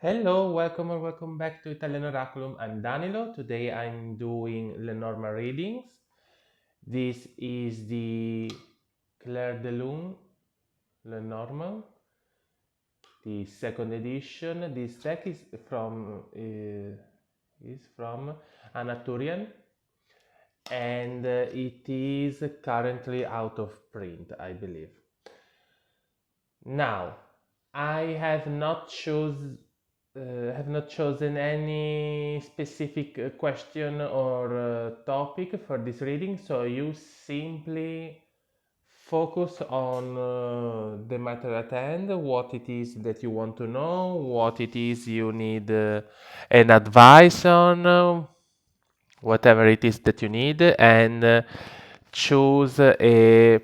Hello, welcome or welcome back to Italian.oraculum. I'm Danilo. Today I'm doing Lenormand Readings. This is the Claire de Lune Lenormand, the second edition. This deck is from Anatolian, and it is currently out of print, I believe. Now, I have not chosen any specific question or topic for this reading, so you simply focus on the matter at hand, what it is that you want to know, what it is you need an advice on, whatever it is that you need, and choose a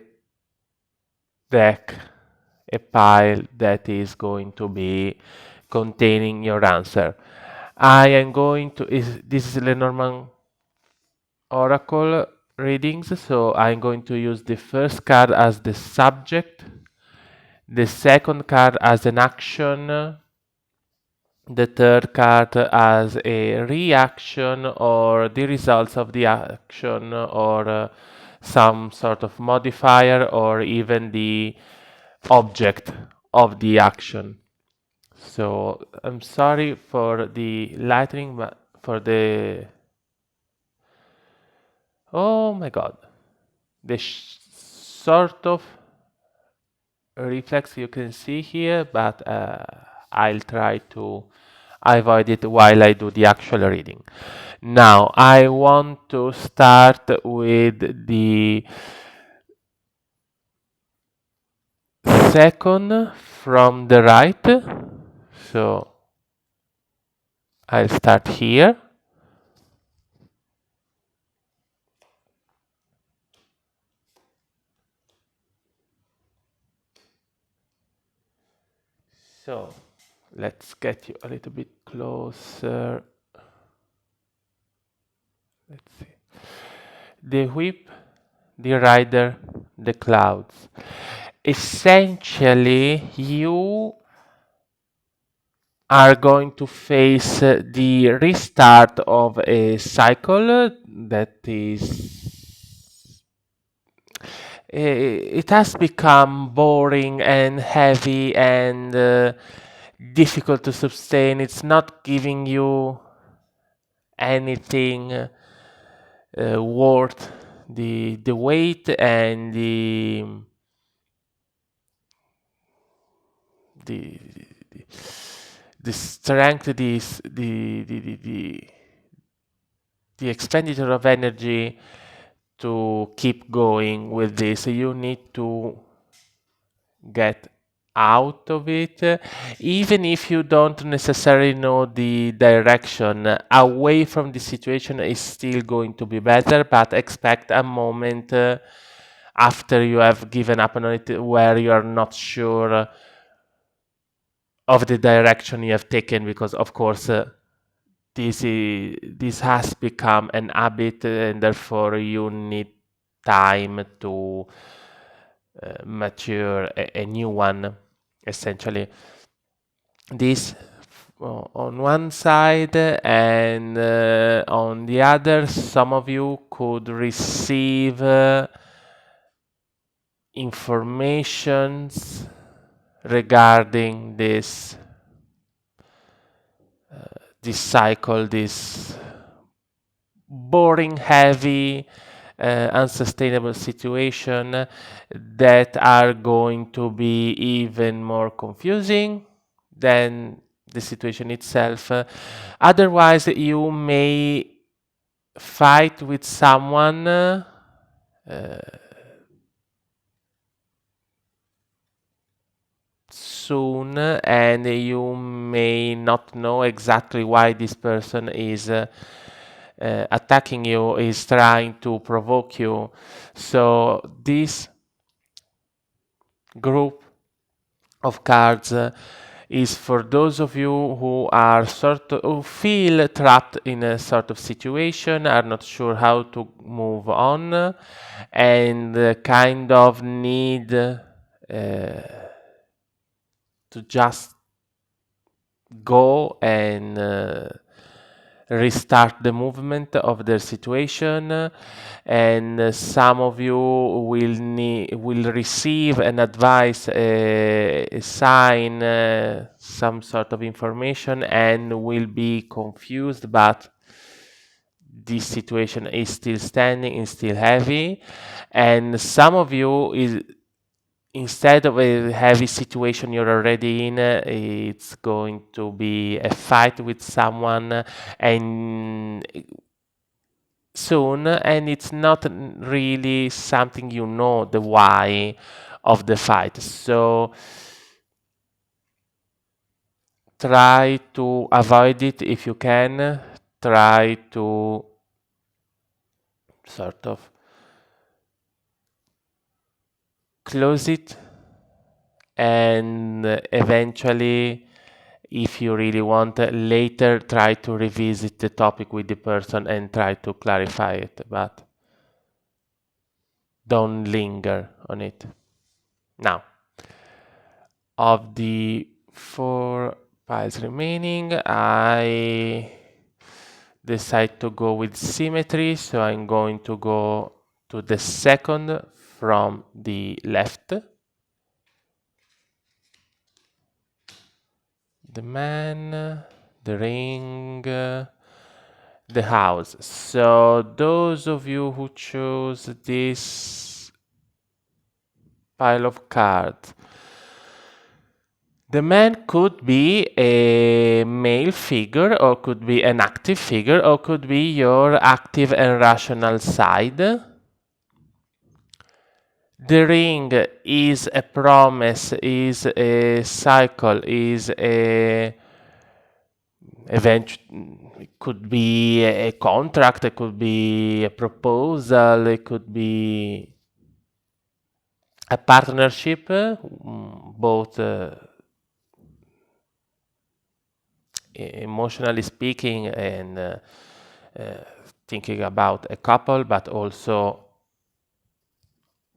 deck, a pile that is going to be containing your answer. I am going to, this is Lenormand Oracle readings, so I'm going to use the first card as the subject, the second card as an action, the third card as a reaction or the results of the action or some sort of modifier or even the object of the action. So I'm sorry for the lightning, but for the oh my god, the sort of reflex you can see here, but I'll try to avoid it while I do the actual reading. Now I want to start with the second from the right. So I'll start here. So let's get you a little bit closer. Let's see. The whip, the rider, the clouds. Essentially, you are going to face the restart of a cycle that is. It has become boring and heavy and difficult to sustain. It's not giving you anything worth the weight and the the, the strength, the expenditure of energy to keep going with this. You need to get out of it, even if you don't necessarily know the direction. Away from the situation is still going to be better, but expect a moment after you have given up on it where you are not sure of the direction you have taken, because of course this has become an habit, and therefore you need time to mature a new one, essentially. This on one side, and on the other, some of you could receive informations regarding this cycle, this boring, heavy, unsustainable situation that are going to be even more confusing than the situation itself. Otherwise, you may fight with someone soon, and you may not know exactly why this person is attacking you, is trying to provoke you. So this group of cards is for those of you who are who feel trapped in a sort of situation, are not sure how to move on, and kind of need to just go and restart the movement of their situation, and some of you will receive an advice, a sign, some sort of information, and will be confused, but this situation is still standing, is still heavy, and some of you is, instead of a heavy situation you're already in, it's going to be a fight with someone, and soon, and it's not really something, you know, the why of the fight. So try to avoid it if you can. Try to sort of close it, and eventually, if you really want, later try to revisit the topic with the person and try to clarify it, but don't linger on it. Now, of the 4 piles remaining, I decide to go with symmetry, so I'm going to go to the second from the left. The man, the ring, the house. So those of you who chose this pile of cards, the man could be a male figure, or could be an active figure, or could be your active and rational side. The ring is a promise, is a cycle, is a event. It could be a contract, it could be a proposal, it could be a partnership, both emotionally speaking, and uh, thinking about a couple, but also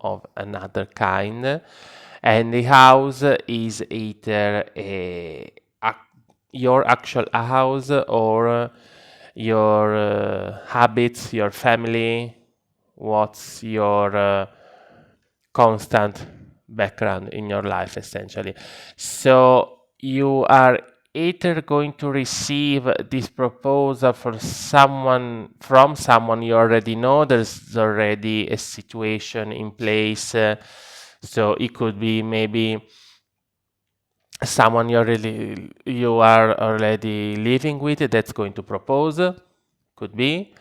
of another kind. And the house is either your actual house, or your habits, your family, what's your constant background in your life, essentially. So you are either going to receive this proposal from someone you already know. There's already a situation in place, so it could be maybe someone you are already living with that's going to propose, could be,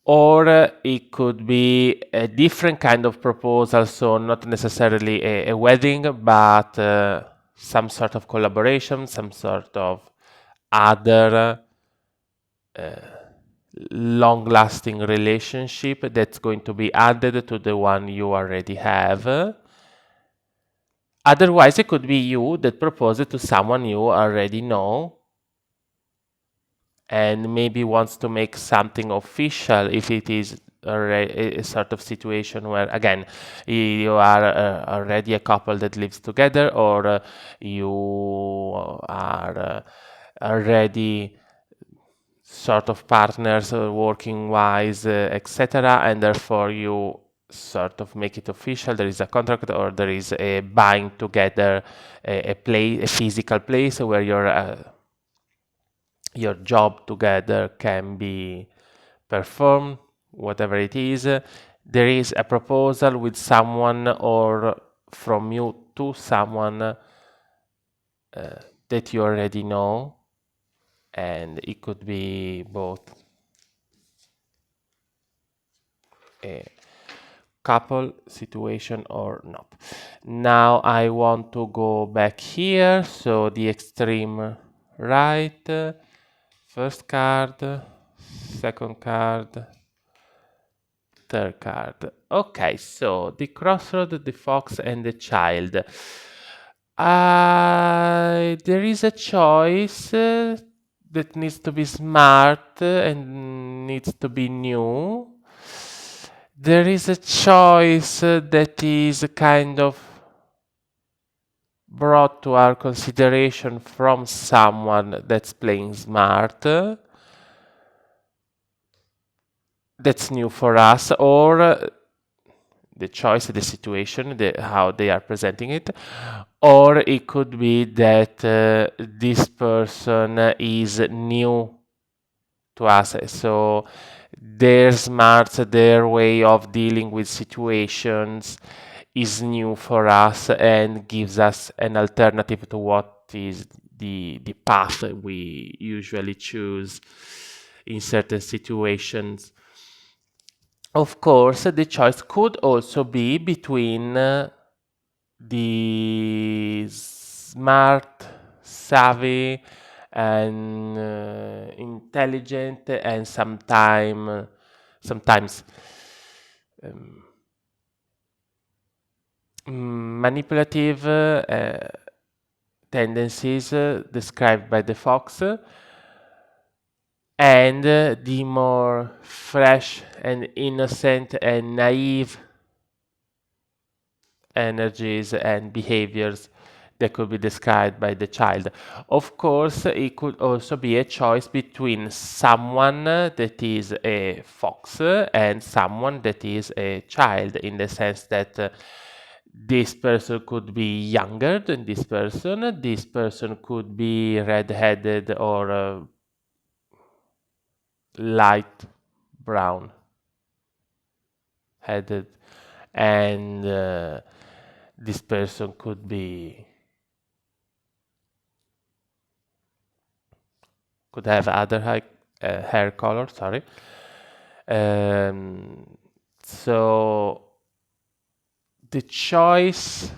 or it could be a different kind of proposal, so not necessarily a wedding, but some sort of collaboration, some sort of other long lasting relationship that's going to be added to the one you already have. Otherwise, it could be you that propose it to someone you already know, and maybe wants to make something official, if it is a sort of situation where, again, you are already a couple that lives together, or you are already sort of partners, working wise, etc., and therefore you sort of make it official. There is a contract, or there is a buying together, a physical place where your job together can be performed, whatever it is. There is a proposal with someone, or from you to someone that you already know, and it could be both a couple situation or not. Now I want to go back here, so the extreme right, first card, second card, third card. Okay, so the crossroad, the fox, and the child. There is a choice that needs to be smart, and needs to be new. There is a choice that is kind of brought to our consideration from someone that's playing smart, that's new for us, or the choice, the situation, how they are presenting it, or it could be that this person is new to us. So their smarts, their way of dealing with situations is new for us and gives us an alternative to what is the path we usually choose in certain situations. Of course, the choice could also be between the smart, savvy, and intelligent, and sometimes um, manipulative tendencies described by the fox, and the more fresh and innocent and naive energies and behaviors that could be described by the child. Of course, it could also be a choice between someone that is a fox and someone that is a child, in the sense that this person could be younger than this person could be red-headed or light brown headed, and this person could have other hair color, sorry. Um, so the choice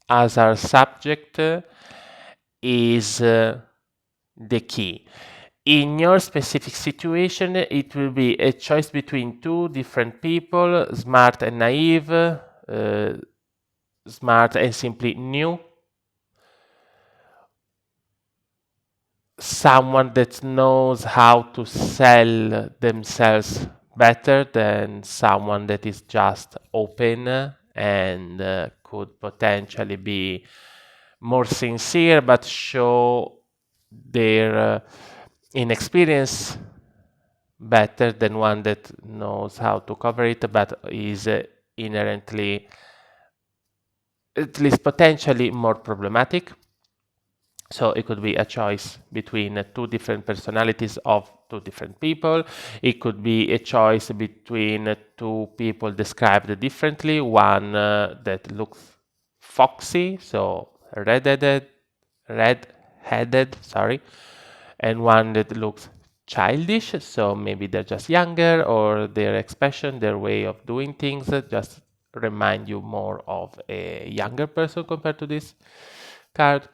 as our subject is the key. In your specific situation, it will be a choice between two different people, smart and naive, smart and simply new, someone that knows how to sell themselves better than someone that is just open and could potentially be more sincere but show their inexperience better than one that knows how to cover it but is inherently, at least potentially, more problematic. So it could be a choice between two different personalities of two different people. It could be a choice between two people described differently. One that looks foxy, so red-headed, sorry, and one that looks childish, so maybe they're just younger, or their expression, their way of doing things just remind you more of a younger person compared to this card.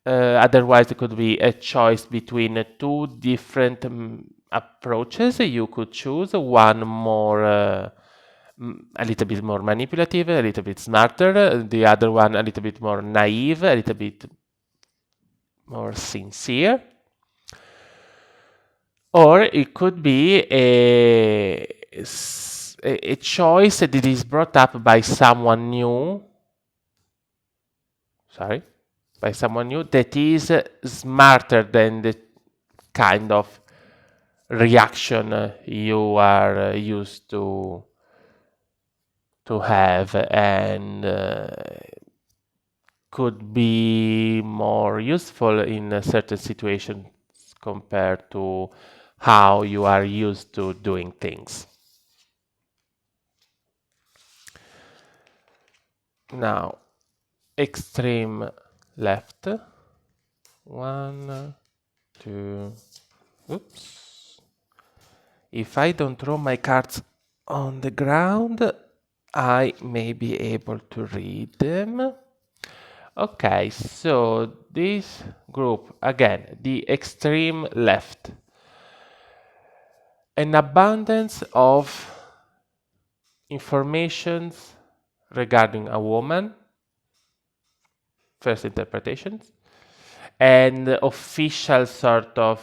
Otherwise, it could be a choice between two different approaches you could choose. One more, a little bit more manipulative, a little bit smarter. The other one a little bit more naive, a little bit more sincere. Or it could be a choice that is brought up by someone new. Sorry, by someone new that is smarter than the kind of reaction you are used to have, and could be more useful in a certain situation compared to how you are used to doing things. Now, extreme left. One, two, oops. If I don't throw my cards on the ground, I may be able to read them. Okay, so this group, again, the extreme left. An abundance of informations regarding a woman, first interpretations, and official sort of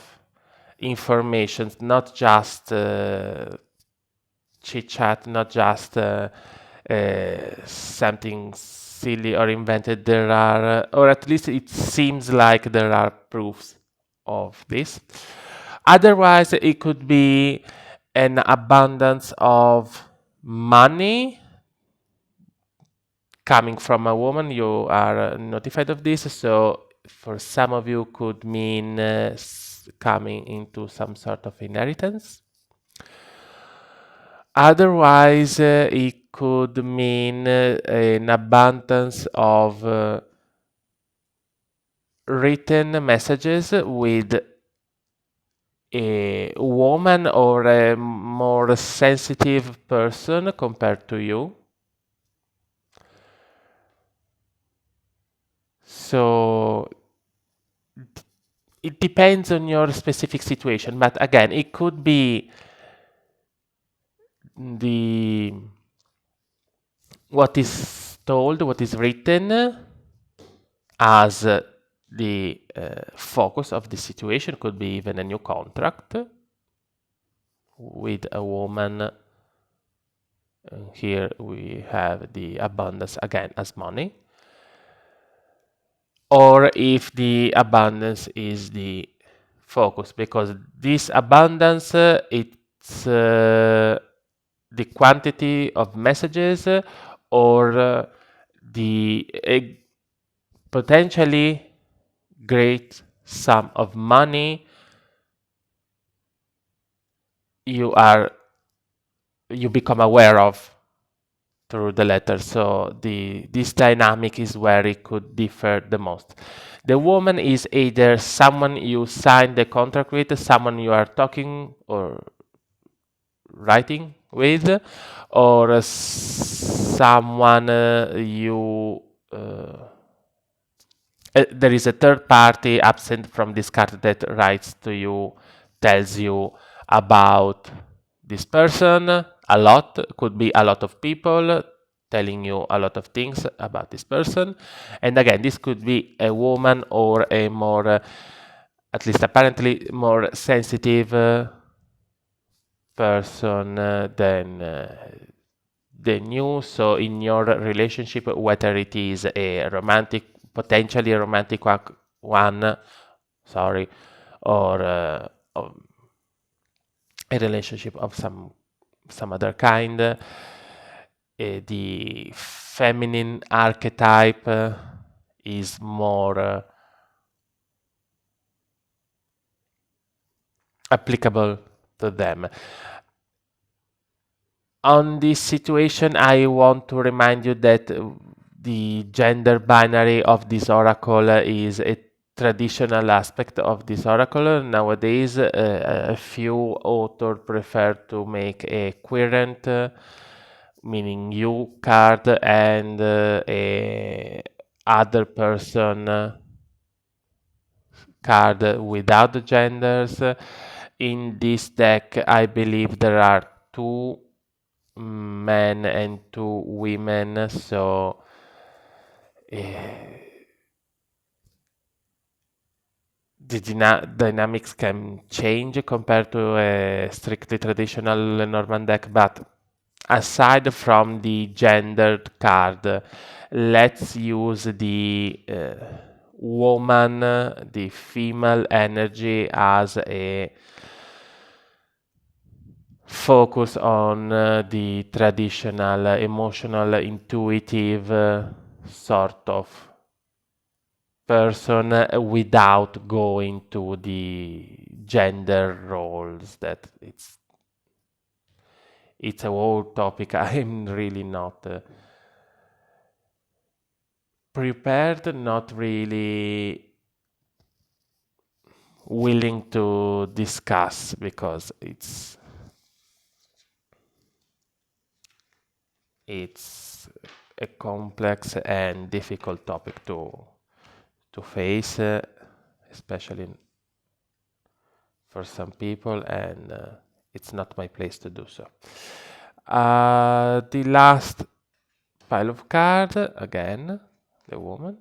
informations, not just chit chat, not just something silly or invented. There are, or at least it seems like there are proofs of this. Otherwise, it could be an abundance of money coming from a woman. You are notified of this, so for some of you could mean coming into some sort of inheritance. Otherwise, it could mean an abundance of written messages with a woman or a more sensitive person compared to you. So it depends on your specific situation, but again, it could be the what is told, what is written as the focus of the situation. Could be even a new contract with a woman. Here we have the abundance again as money, or if the abundance is the focus, because this abundance it's the quantity of messages or the potentially great sum of money you become aware of through the letter. So this dynamic is where it could differ the most. The woman is either someone you signed the contract with, someone you are talking or writing with, or someone there is a third party absent from this card that writes to you, tells you about this person a lot. Could be a lot of people telling you a lot of things about this person. And again, this could be a woman or a more, at least apparently, more sensitive person than you. So in your relationship, whether it is a romantic, potentially a romantic one, sorry, or a relationship of some other kind, the feminine archetype is more applicable to them. On this situation, I want to remind you that the gender binary of this oracle is a traditional aspect of this oracle. Nowadays, a few authors prefer to make a querent, meaning you card, and a other person card without the genders. In this deck, I believe there are two men and two women, so the dynamics can change compared to a strictly traditional Lenormand deck. But aside from the gendered card, let's use the woman, the female energy, as a focus on the traditional emotional intuitive sort of person without going to the gender roles. That it's a whole topic. I'm really not prepared, not really willing to discuss, because it's a complex and difficult topic to face, especially for some people, and it's not my place to do so. The last pile of cards, again, the woman,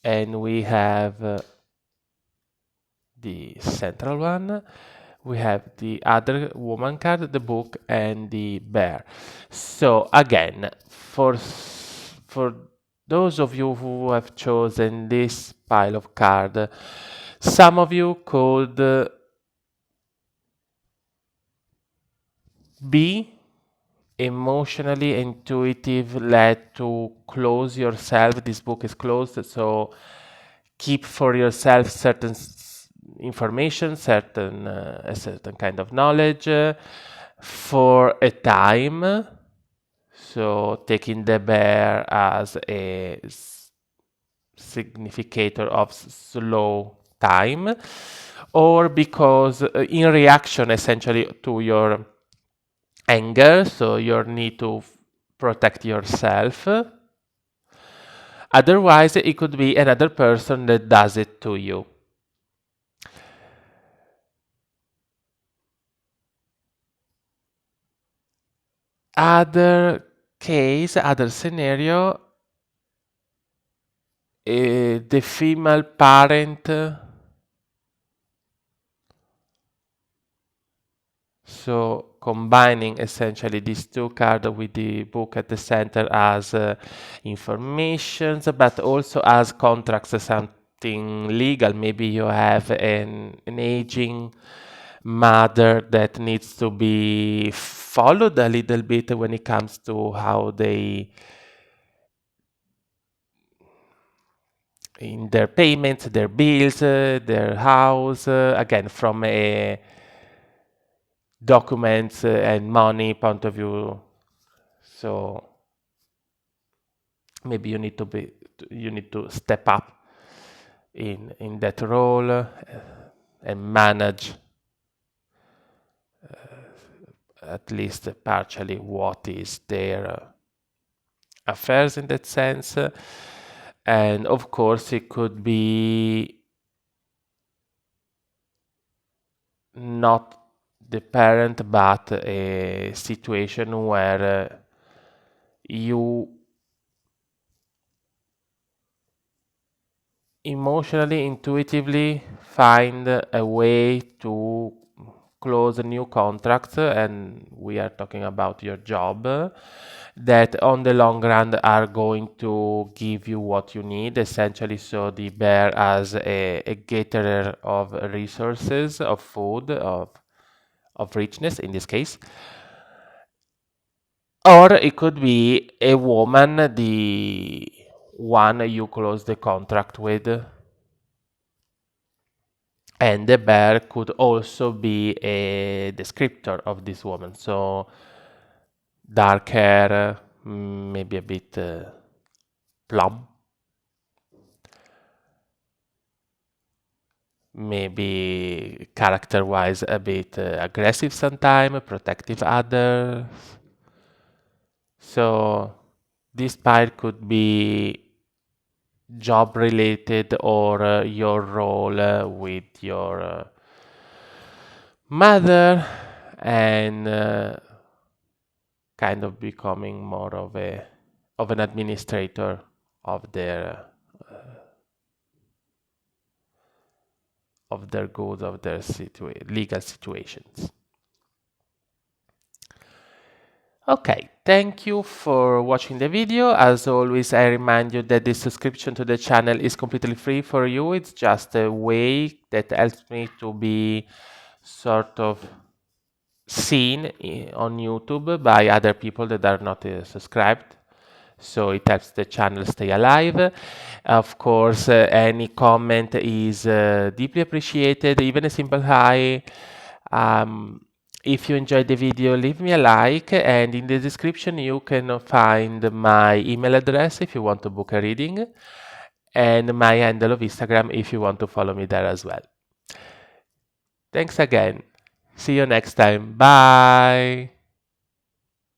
and we have the central one. We have the other woman card, the book, and the bear. So again, for those of you who have chosen this pile of cards, some of you could be emotionally intuitive, led to close yourself. This book is closed, so keep for yourself certain information, a certain kind of knowledge for a time. So taking the bear as a significator of slow time, or because in reaction essentially to your anger, so you need to protect yourself. Otherwise, it could be another person that does it to you. Other case, other scenario, the female parent, so combining essentially these two cards with the book at the center as informations, but also as contracts, something legal. Maybe you have an aging mother that needs to be followed a little bit when it comes to how they in their payments, their bills, their house, again from a documents and money point of view. So maybe you need to step up in that role and manage at least partially what is their affairs in that sense. And of course, it could be not the parent, but a situation where you emotionally, intuitively find a way to close a new contract, and we are talking about your job, that on the long run are going to give you what you need, essentially. So the bear as a gatherer of resources, of food, of richness in this case. Or it could be a woman, the one you close the contract with. And the bear could also be a descriptor of this woman. So dark hair, maybe a bit plump, maybe character-wise a bit aggressive sometimes, protective others. So this part could be job related, or your role with your mother, and kind of becoming more of an administrator of their goods, of their legal situations. Okay, thank you for watching the video. As always, I remind you that the subscription to the channel is completely free for you. It's just a way that helps me to be sort of seen on YouTube by other people that are not subscribed. So it helps the channel stay alive. Of course, any comment is deeply appreciated, even a simple hi. If you enjoyed the video, leave me a like, and in the description you can find my email address if you want to book a reading, and my handle of Instagram if you want to follow me there as well. Thanks again. See you next time. Bye.